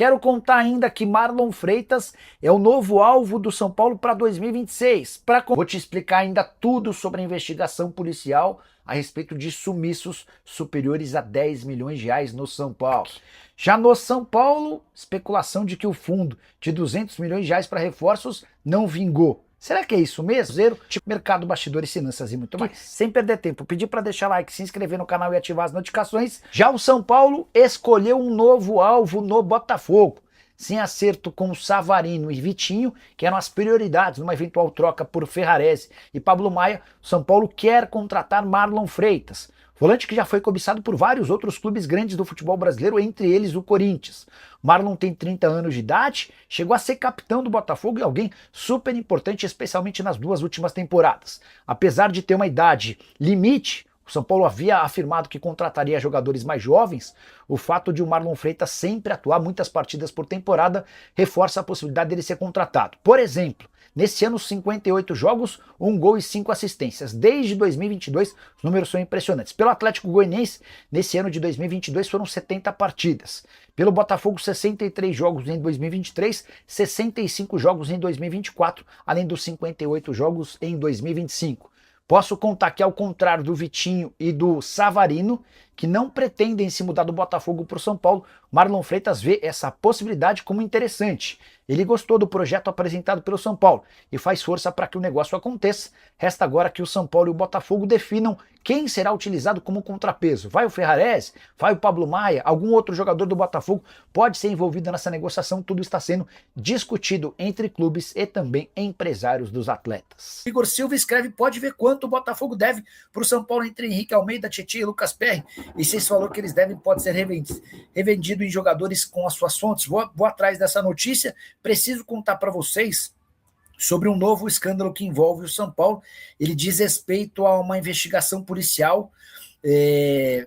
Quero contar ainda que Marlon Freitas é o novo alvo do São Paulo para 2026. Vou te explicar ainda tudo sobre a investigação policial a respeito de sumiços superiores a 10 milhões de reais no São Paulo. Já no São Paulo, especulação de que o fundo de 200 milhões de reais para reforços não vingou. Será que é isso mesmo? Zero, tipo mercado, bastidores, finanças e muito mais. Sem perder tempo, pedir para deixar like, se inscrever no canal e ativar as notificações. Já o São Paulo escolheu um novo alvo no Botafogo. Sem acerto com Savarino e Vitinho, que eram as prioridades numa eventual troca por Ferrarese e Pablo Maia, o São Paulo quer contratar Marlon Freitas, volante que já foi cobiçado por vários outros clubes grandes do futebol brasileiro, entre eles o Corinthians. Marlon tem 30 anos de idade, chegou a ser capitão do Botafogo e alguém super importante, especialmente nas duas últimas temporadas. Apesar de ter uma idade limite, o São Paulo havia afirmado que contrataria jogadores mais jovens. O fato de o Marlon Freitas sempre atuar muitas partidas por temporada reforça a possibilidade dele ser contratado. Por exemplo, nesse ano, 58 jogos, 1 gol e 5 assistências. Desde 2022, os números são impressionantes. Pelo Atlético Goianiense, nesse ano de 2022, foram 70 partidas. Pelo Botafogo, 63 jogos em 2023, 65 jogos em 2024, além dos 58 jogos em 2025. Posso contar que, ao contrário do Vitinho e do Savarino, que não pretendem se mudar do Botafogo para o São Paulo, Marlon Freitas vê essa possibilidade como interessante. Ele gostou do projeto apresentado pelo São Paulo e faz força para que o negócio aconteça. Resta agora que o São Paulo e o Botafogo definam quem será utilizado como contrapeso. Vai o Ferrarese? Vai o Pablo Maia? Algum outro jogador do Botafogo pode ser envolvido nessa negociação? Tudo está sendo discutido entre clubes e também empresários dos atletas. Igor Silva escreve: pode ver quanto o Botafogo deve para o São Paulo entre Henrique Almeida, Tietchan e Lucas Perry. E se esse valor que eles devem pode ser revendido em jogadores com as suas fontes. Vou atrás dessa notícia. Preciso contar para vocês sobre um novo escândalo que envolve o São Paulo. Ele diz respeito a uma investigação policial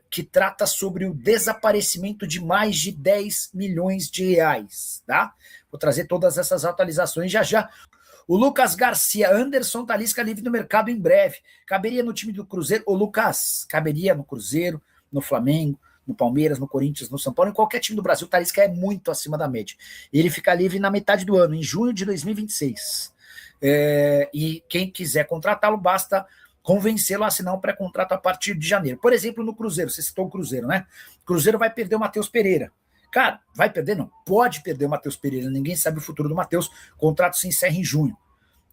que trata sobre o desaparecimento de mais de 10 milhões de reais. Tá? Vou trazer todas essas atualizações já já. O Lucas Garcia: Anderson Talisca livre no mercado em breve. Caberia no time do Cruzeiro? O Lucas caberia no Cruzeiro, no Flamengo, no Palmeiras, no Corinthians, no São Paulo, em qualquer time do Brasil. O Talisca é muito acima da média. Ele fica livre na metade do ano, em junho de 2026. E quem quiser contratá-lo, basta convencê-lo a assinar um pré-contrato a partir de janeiro. Por exemplo, no Cruzeiro, você citou o Cruzeiro, né? O Cruzeiro vai perder o Matheus Pereira. Cara, vai perder? Não. Pode perder o Matheus Pereira. Ninguém sabe o futuro do Matheus. O contrato se encerra em junho.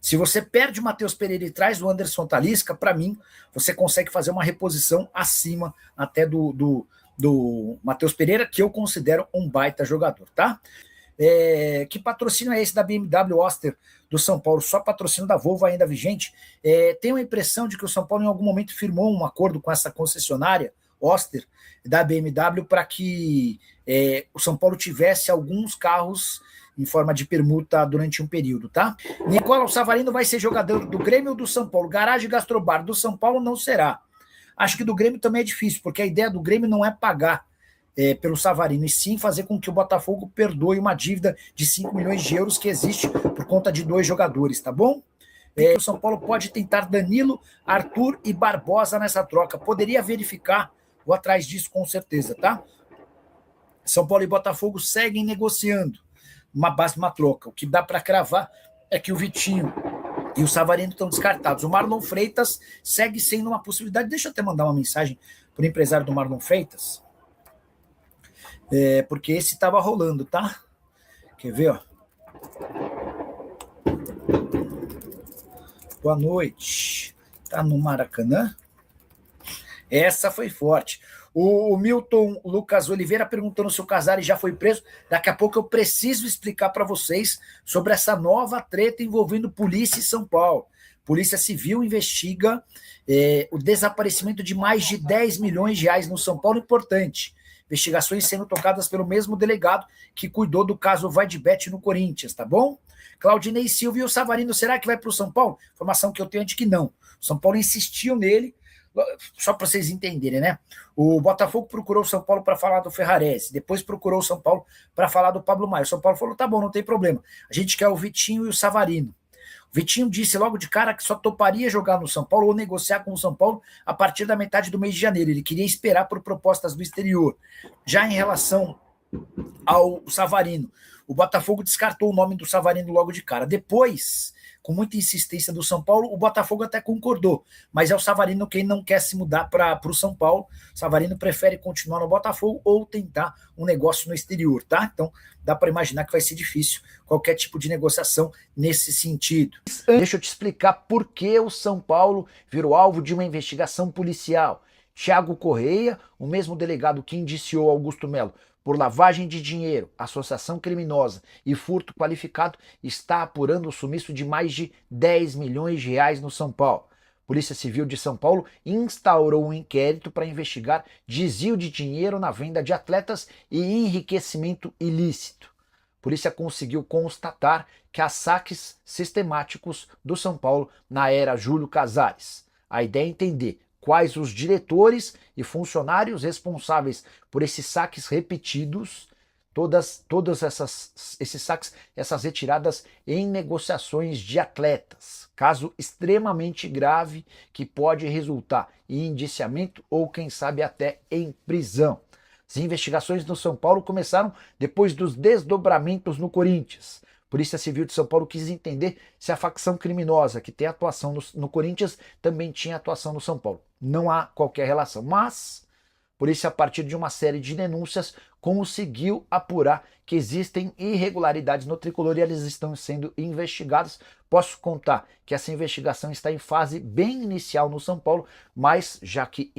Se você perde o Matheus Pereira e traz o Anderson Talisca, para mim, você consegue fazer uma reposição acima até do Matheus Pereira, que eu considero um baita jogador, tá? Que patrocínio é esse da BMW Oster do São Paulo? Só patrocínio da Volvo ainda vigente? Tenho a impressão de que o São Paulo em algum momento firmou um acordo com essa concessionária Oster da BMW para que o São Paulo tivesse alguns carros em forma de permuta durante um período, tá? Nicolau Savarino vai ser jogador do Grêmio ou do São Paulo? Garagem Gastrobar do São Paulo não será. Acho que do Grêmio também é difícil, porque a ideia do Grêmio não é pagar pelo Savarino, e sim fazer com que o Botafogo perdoe uma dívida de 5 milhões de euros que existe por conta de 2 jogadores, tá bom? O São Paulo pode tentar Danilo, Arthur e Barbosa nessa troca. Poderia verificar, vou atrás disso com certeza, tá? São Paulo e Botafogo seguem negociando uma base de uma troca. O que dá para cravar é que o Vitinho e o Savarino estão descartados. O Marlon Freitas segue sendo uma possibilidade. Deixa eu até mandar uma mensagem para o empresário do Marlon Freitas, porque esse estava rolando, tá? Quer ver, ó? Boa noite. Tá no Maracanã? Essa foi forte. O Milton Lucas Oliveira perguntando se o Casares já foi preso. Daqui a pouco eu preciso explicar para vocês sobre essa nova treta envolvendo polícia e São Paulo. Polícia Civil investiga o desaparecimento de mais de 10 milhões de reais no São Paulo. Importante. Investigações sendo tocadas pelo mesmo delegado que cuidou do caso Vaidbet no Corinthians, tá bom? Claudinei Silva: e o Savarino, será que vai para o São Paulo? Informação que eu tenho é de que não. O São Paulo insistiu nele. Só para vocês entenderem, né? O Botafogo procurou o São Paulo para falar do Ferrarese, depois procurou o São Paulo para falar do Pablo Maia. O São Paulo falou: tá bom, não tem problema. A gente quer o Vitinho e o Savarino. O Vitinho disse logo de cara que só toparia jogar no São Paulo ou negociar com o São Paulo a partir da metade do mês de janeiro. Ele queria esperar por propostas do exterior. Já em relação ao Savarino. O Botafogo descartou o nome do Savarino logo de cara. Depois, com muita insistência do São Paulo, o Botafogo até concordou, mas é o Savarino quem não quer se mudar para o São Paulo. O Savarino prefere continuar no Botafogo ou tentar um negócio no exterior, tá? Então dá para imaginar que vai ser difícil qualquer tipo de negociação nesse sentido. Deixa eu te explicar por que o São Paulo virou alvo de uma investigação policial. Thiago Correia, o mesmo delegado que indiciou Augusto Melo por lavagem de dinheiro, associação criminosa e furto qualificado, está apurando o sumiço de mais de 10 milhões de reais no São Paulo. Polícia Civil de São Paulo instaurou um inquérito para investigar desvio de dinheiro na venda de atletas e enriquecimento ilícito. Polícia conseguiu constatar que há saques sistemáticos do São Paulo na era Júlio Casares. A ideia é entender quais os diretores e funcionários responsáveis por esses saques repetidos, todas esses saques, essas retiradas em negociações de atletas. Caso extremamente grave que pode resultar em indiciamento ou, quem sabe, até em prisão. As investigações no São Paulo começaram depois dos desdobramentos no Corinthians. Polícia Civil de São Paulo quis entender se a facção criminosa que tem atuação no Corinthians também tinha atuação no São Paulo. Não há qualquer relação, mas a polícia, a partir de uma série de denúncias, conseguiu apurar que existem irregularidades no Tricolor e eles estão sendo investigados. Posso contar que essa investigação está em fase bem inicial no São Paulo, mas já que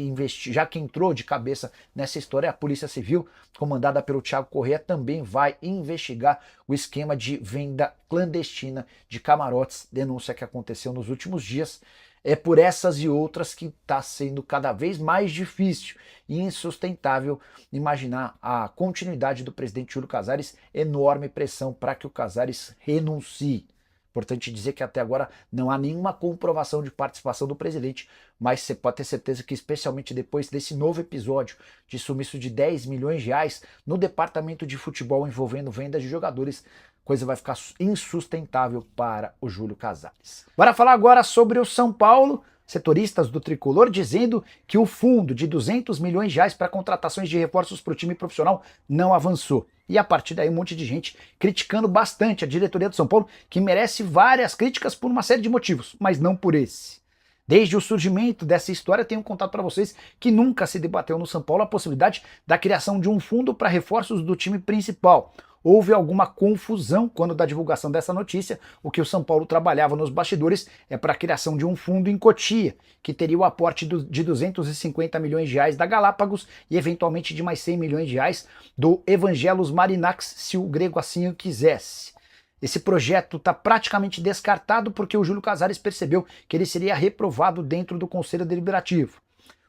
entrou de cabeça nessa história, a Polícia Civil, comandada pelo Thiago Correia, também vai investigar o esquema de venda clandestina de camarotes, denúncia que aconteceu nos últimos dias. É por essas e outras que está sendo cada vez mais difícil e insustentável imaginar a continuidade do presidente Júlio Casares, enorme pressão para que o Casares renuncie. Importante dizer que até agora não há nenhuma comprovação de participação do presidente, mas você pode ter certeza que, especialmente depois desse novo episódio de sumiço de 10 milhões de reais no departamento de futebol envolvendo venda de jogadores, coisa vai ficar insustentável para o Júlio Casares. Bora falar agora sobre o São Paulo. Setoristas do Tricolor dizendo que o fundo de 200 milhões de reais para contratações de reforços para o time profissional não avançou. E a partir daí um monte de gente criticando bastante a diretoria do São Paulo, que merece várias críticas por uma série de motivos, mas não por esse. Desde o surgimento dessa história, tenho contado para vocês que nunca se debateu no São Paulo a possibilidade da criação de um fundo para reforços do time principal. Houve alguma confusão quando da divulgação dessa notícia. O que o São Paulo trabalhava nos bastidores é para a criação de um fundo em Cotia, que teria o aporte de 250 milhões de reais da Galápagos e eventualmente de mais 100 milhões de reais do Evangelos Marinax, se o grego assim o quisesse. Esse projeto está praticamente descartado porque o Júlio Casares percebeu que ele seria reprovado dentro do Conselho Deliberativo.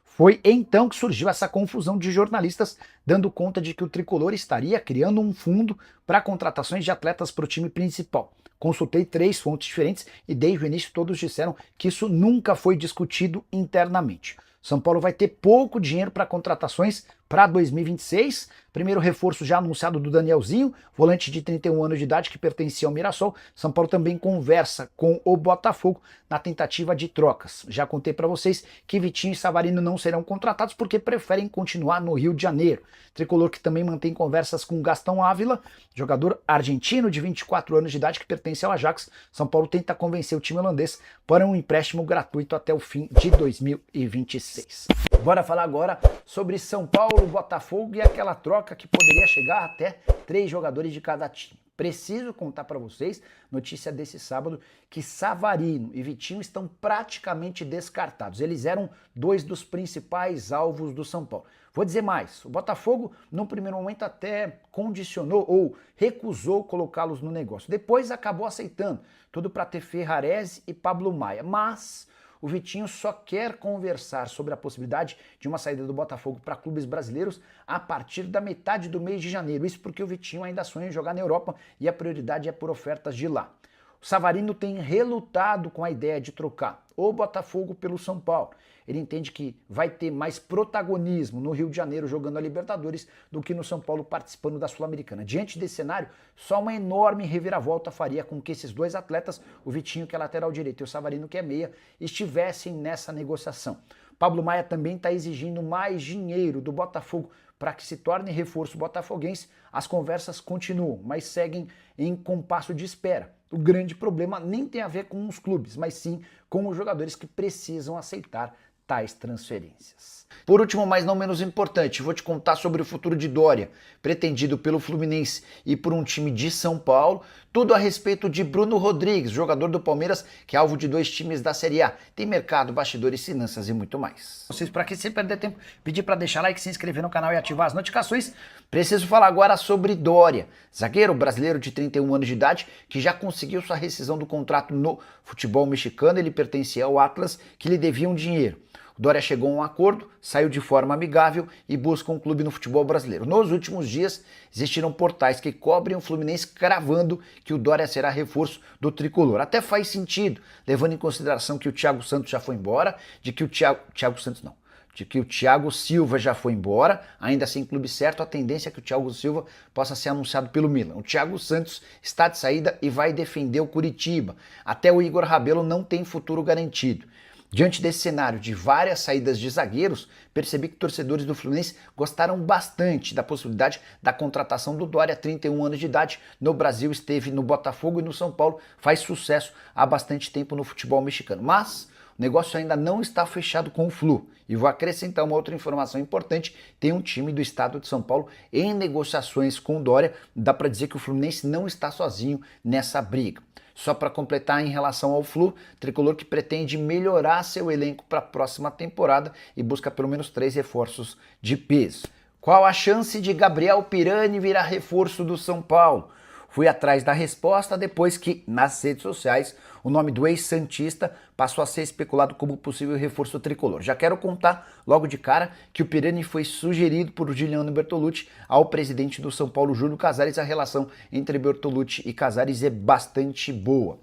Foi então que surgiu essa confusão de jornalistas dando conta de que o Tricolor estaria criando um fundo para contratações de atletas para o time principal. Consultei 3 fontes diferentes e desde o início todos disseram que isso nunca foi discutido internamente. São Paulo vai ter pouco dinheiro para contratações para 2026. Primeiro reforço já anunciado do Danielzinho, volante de 31 anos de idade que pertencia ao Mirassol. São Paulo também conversa com o Botafogo na tentativa de trocas. Já contei para vocês que Vitinho e Savarino não serão contratados porque preferem continuar no Rio de Janeiro. Tricolor que também mantém conversas com Gastão Ávila, jogador argentino de 24 anos de idade que pertence ao Ajax. São Paulo tenta convencer o time holandês para um empréstimo gratuito até o fim de 2026. Bora falar agora sobre São Paulo, Botafogo e aquela troca que poderia chegar até 3 jogadores de cada time. Preciso contar para vocês, notícia desse sábado, que Savarino e Vitinho estão praticamente descartados. Eles eram 2 dos principais alvos do São Paulo. Vou dizer mais, o Botafogo, num primeiro momento, até condicionou ou recusou colocá-los no negócio. Depois acabou aceitando, tudo para ter Ferrarese e Pablo Maia. Mas o Vitinho só quer conversar sobre a possibilidade de uma saída do Botafogo para clubes brasileiros a partir da metade do mês de janeiro. Isso porque o Vitinho ainda sonha em jogar na Europa e a prioridade é por ofertas de lá. O Savarino tem relutado com a ideia de trocar o Botafogo pelo São Paulo. Ele entende que vai ter mais protagonismo no Rio de Janeiro jogando a Libertadores do que no São Paulo participando da Sul-Americana. Diante desse cenário, só uma enorme reviravolta faria com que esses 2 atletas, o Vitinho que é lateral direito e o Savarino que é meia, estivessem nessa negociação. Pablo Maia também está exigindo mais dinheiro do Botafogo para que se torne reforço botafoguense, as conversas continuam, mas seguem em compasso de espera. O grande problema nem tem a ver com os clubes, mas sim com os jogadores que precisam aceitar tais transferências. Por último, mas não menos importante, vou te contar sobre o futuro de Doria, pretendido pelo Fluminense e por um time de São Paulo, tudo a respeito de Bruno Rodrigues, jogador do Palmeiras, que é alvo de 2 times da Série A. Tem mercado, bastidores, finanças e muito mais. Vocês, para que sem perder tempo, pedir para deixar like, se inscrever no canal e ativar as notificações. Preciso falar agora sobre Doria, zagueiro brasileiro de 31 anos de idade, que já conseguiu sua rescisão do contrato no futebol mexicano. Ele pertencia ao Atlas, que lhe devia um dinheiro. O Doria chegou a um acordo, saiu de forma amigável e busca um clube no futebol brasileiro. Nos últimos dias, existiram portais que cobrem o Fluminense cravando que o Doria será reforço do tricolor. Até faz sentido, levando em consideração que o Thiago Santos já foi embora, de que o Thiago Silva já foi embora, ainda sem clube certo, a tendência é que o Thiago Silva possa ser anunciado pelo Milan. O Thiago Santos está de saída e vai defender o Curitiba. Até o Igor Rabelo não tem futuro garantido. Diante desse cenário de várias saídas de zagueiros, percebi que torcedores do Fluminense gostaram bastante da possibilidade da contratação do Doria, 31 anos de idade, no Brasil, esteve no Botafogo e no São Paulo, faz sucesso há bastante tempo no futebol mexicano. Mas o negócio ainda não está fechado com o Flu. E vou acrescentar uma outra informação importante, tem um time do estado de São Paulo em negociações com o Doria, dá para dizer que o Fluminense não está sozinho nessa briga. Só para completar em relação ao Flu, tricolor que pretende melhorar seu elenco para a próxima temporada e busca pelo menos 3 reforços de peso. Qual a chance de Gabriel Pirani virar reforço do São Paulo? Fui atrás da resposta depois que, nas redes sociais, o nome do ex-santista passou a ser especulado como possível reforço tricolor. Já quero contar logo de cara que o Pirani foi sugerido por Giuliano Bertolucci ao presidente do São Paulo, Júlio Casares. A relação entre Bertolucci e Casares é bastante boa.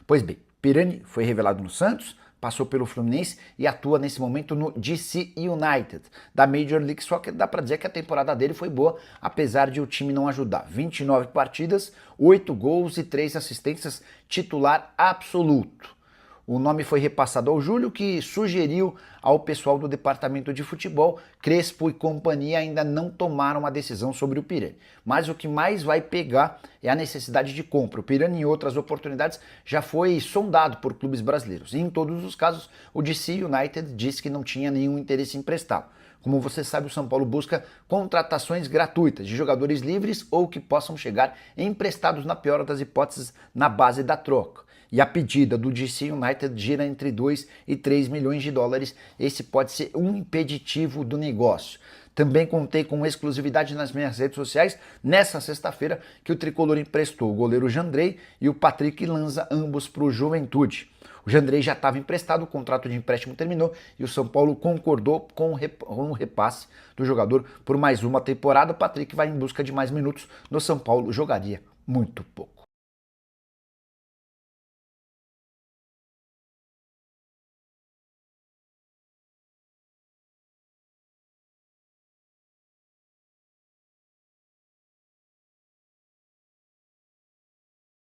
Pois bem, Pirani foi revelado no Santos, passou pelo Fluminense e atua nesse momento no DC United, da Major League Soccer. Dá para dizer que a temporada dele foi boa, apesar de o time não ajudar. 29 partidas, 8 gols e 3 assistências, titular absoluto. O nome foi repassado ao Júlio, que sugeriu ao pessoal do departamento de futebol. Crespo e companhia ainda não tomaram uma decisão sobre o Pirani. Mas o que mais vai pegar é a necessidade de compra. O Pirani, em outras oportunidades, já foi sondado por clubes brasileiros. E em todos os casos, o DC United disse que não tinha nenhum interesse em emprestá-lo. Como você sabe, o São Paulo busca contratações gratuitas de jogadores livres ou que possam chegar emprestados, na pior das hipóteses, na base da troca. E a pedida do DC United gira entre 2 e 3 milhões de dólares. Esse pode ser um impeditivo do negócio. Também contei com exclusividade nas minhas redes sociais nessa sexta-feira que o tricolor emprestou o goleiro Jandrei e o Patrick Lanza, ambos para o Juventude. O Jandrei já estava emprestado, o contrato de empréstimo terminou e o São Paulo concordou com o repasse do jogador por mais uma temporada. O Patrick vai em busca de mais minutos no São Paulo, jogaria muito pouco.